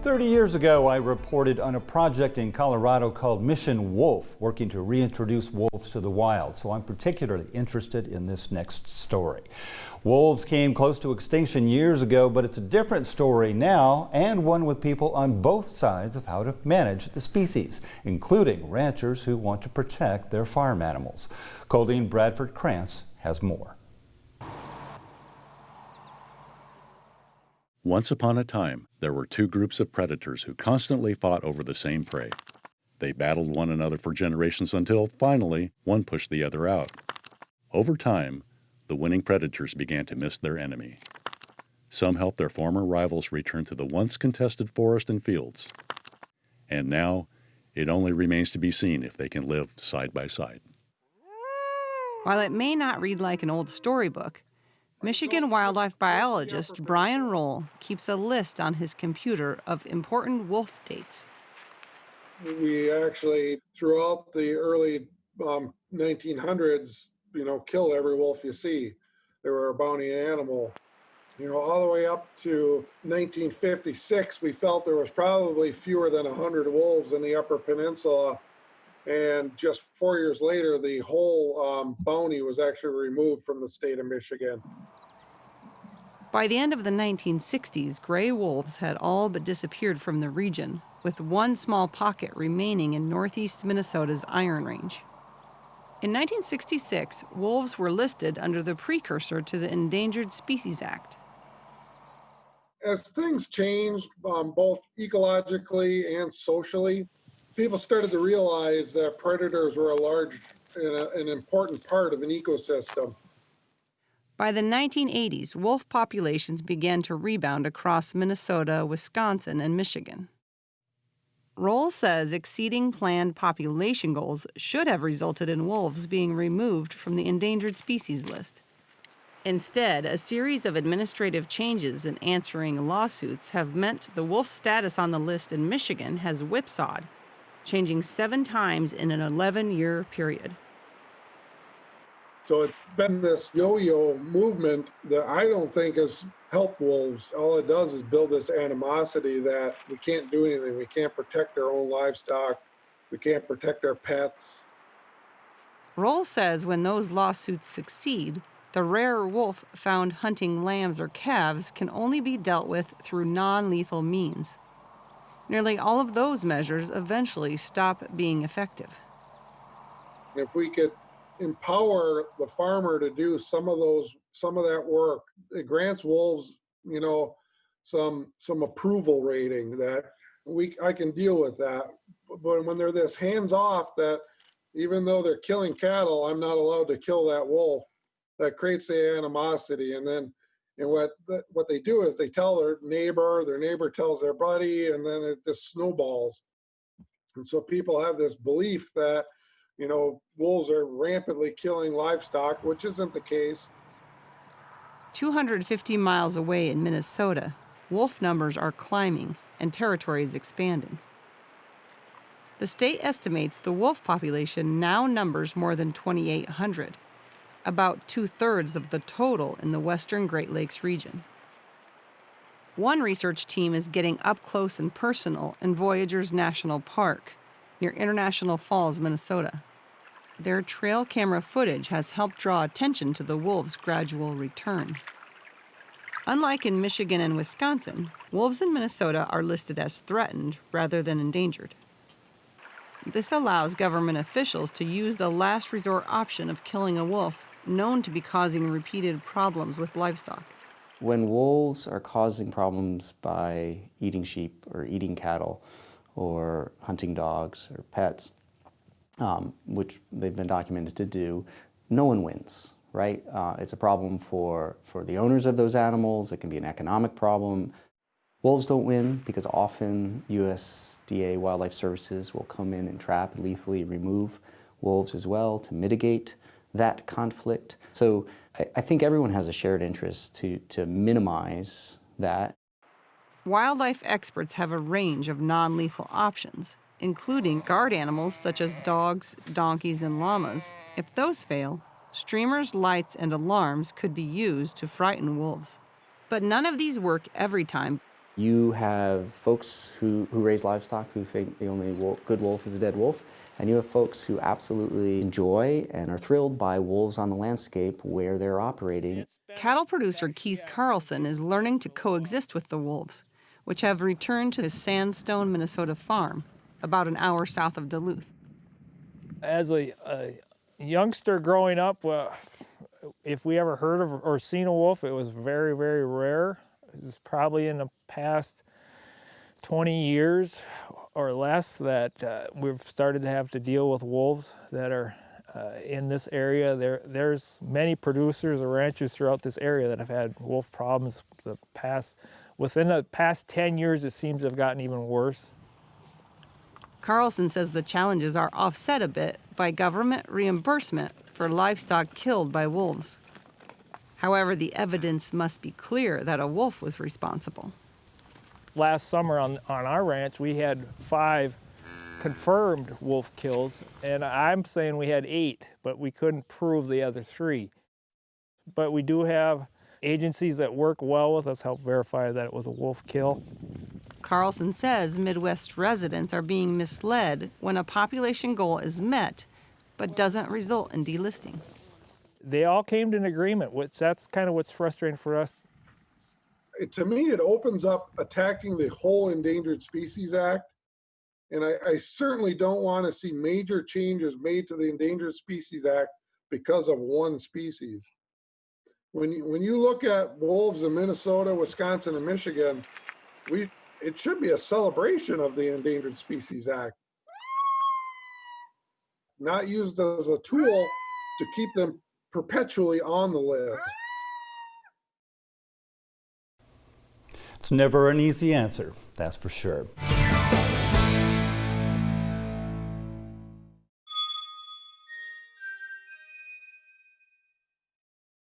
30 years ago, I reported on a project in Colorado called Mission Wolf, working to reintroduce wolves to the wild. So I'm particularly interested in this next story. Wolves came close to extinction years ago, but it's a different story now, and one with people on both sides of how to manage the species, including ranchers who want to protect their farm animals. Colleen Bradford-Krantz has more. Once upon a time, there were two groups of predators who constantly fought over the same prey. They battled one another for generations until, finally, one pushed the other out. Over time, the winning predators began to miss their enemy. Some helped their former rivals return to the once contested forest and fields. And now, it only remains to be seen if they can live side by side. While it may not read like an old storybook, Michigan wildlife biologist Brian Roll keeps a list on his computer of important wolf dates. We actually, throughout the early 1900s, killed every wolf you see. They were a bounty animal. All the way up to 1956, we felt there was probably fewer than 100 wolves in the Upper Peninsula. And just 4 years later, the whole bounty was actually removed from the state of Michigan. By the end of the 1960s, gray wolves had all but disappeared from the region, with one small pocket remaining in northeast Minnesota's Iron Range. In 1966, wolves were listed under the precursor to the Endangered Species Act. As things changed, both ecologically and socially, people started to realize that predators were an important part of an ecosystem. By the 1980s, wolf populations began to rebound across Minnesota, Wisconsin, and Michigan. Roll says exceeding planned population goals should have resulted in wolves being removed from the endangered species list. Instead, a series of administrative changes in answering lawsuits have meant the wolf status on the list in Michigan has whipsawed, changing 7 times in an 11-year period. So it's been this yo-yo movement that I don't think has helped wolves. All it does is build this animosity that we can't do anything. We can't protect our own livestock. We can't protect our pets. Roll says when those lawsuits succeed, the rare wolf found hunting lambs or calves can only be dealt with through non-lethal means. Nearly all of those measures eventually stop being effective. If we could empower the farmer to do some of that work, it grants wolves, some approval rating that I can deal with that. But when they're this hands off that even though they're killing cattle, I'm not allowed to kill that wolf, that creates the animosity. And what they do is they tell their neighbor tells their buddy, and then it just snowballs. And so people have this belief that wolves are rampantly killing livestock, which isn't the case. 250 miles away in Minnesota, wolf numbers are climbing and territory is expanding. The state estimates the wolf population now numbers more than 2,800, about 2/3 of the total in the western Great Lakes region. One research team is getting up close and personal in Voyageurs National Park, near International Falls, Minnesota. Their trail camera footage has helped draw attention to the wolves' gradual return. Unlike in Michigan and Wisconsin, wolves in Minnesota are listed as threatened rather than endangered. This allows government officials to use the last resort option of killing a wolf known to be causing repeated problems with livestock. When wolves are causing problems by eating sheep or eating cattle, or hunting dogs or pets, which they've been documented to do, no one wins, right? It's a problem for the owners of those animals. It can be an economic problem. Wolves don't win because often USDA Wildlife Services will come in and trap and lethally remove wolves as well to mitigate that conflict. So I think everyone has a shared interest to minimize that. Wildlife experts have a range of non-lethal options, including guard animals such as dogs, donkeys, and llamas. If those fail, streamers, lights, and alarms could be used to frighten wolves. But none of these work every time. You have folks who raise livestock who think the only good wolf is a dead wolf, and you have folks who absolutely enjoy and are thrilled by wolves on the landscape where they're operating. Cattle producer Keith Carlson is learning to coexist with the wolves, which have returned to his Sandstone, Minnesota farm, about an hour south of Duluth. As a youngster growing up, if we ever heard of or seen a wolf, it was very, very rare. It was probably in the past 20 years or less that we've started to have to deal with wolves that are in this area. There's many producers or ranchers throughout this area that have had wolf problems within the past 10 years. It seems to have gotten even worse. Carlson says the challenges are offset a bit by government reimbursement for livestock killed by wolves. However, the evidence must be clear that a wolf was responsible. Last summer on our ranch, we had 5 confirmed wolf kills, and I'm saying we had 8, but we couldn't prove the other 3. But we do have agencies that work well with us, help verify that it was a wolf kill. Carlson says Midwest residents are being misled when a population goal is met, but doesn't result in delisting. They all came to an agreement, which that's kind of what's frustrating for us. To me, it opens up attacking the whole Endangered Species Act. And I certainly don't want to see major changes made to the Endangered Species Act because of one species. When you look at wolves in Minnesota, Wisconsin, and Michigan, it should be a celebration of the Endangered Species Act, not used as a tool to keep them perpetually on the list. It's never an easy answer, that's for sure.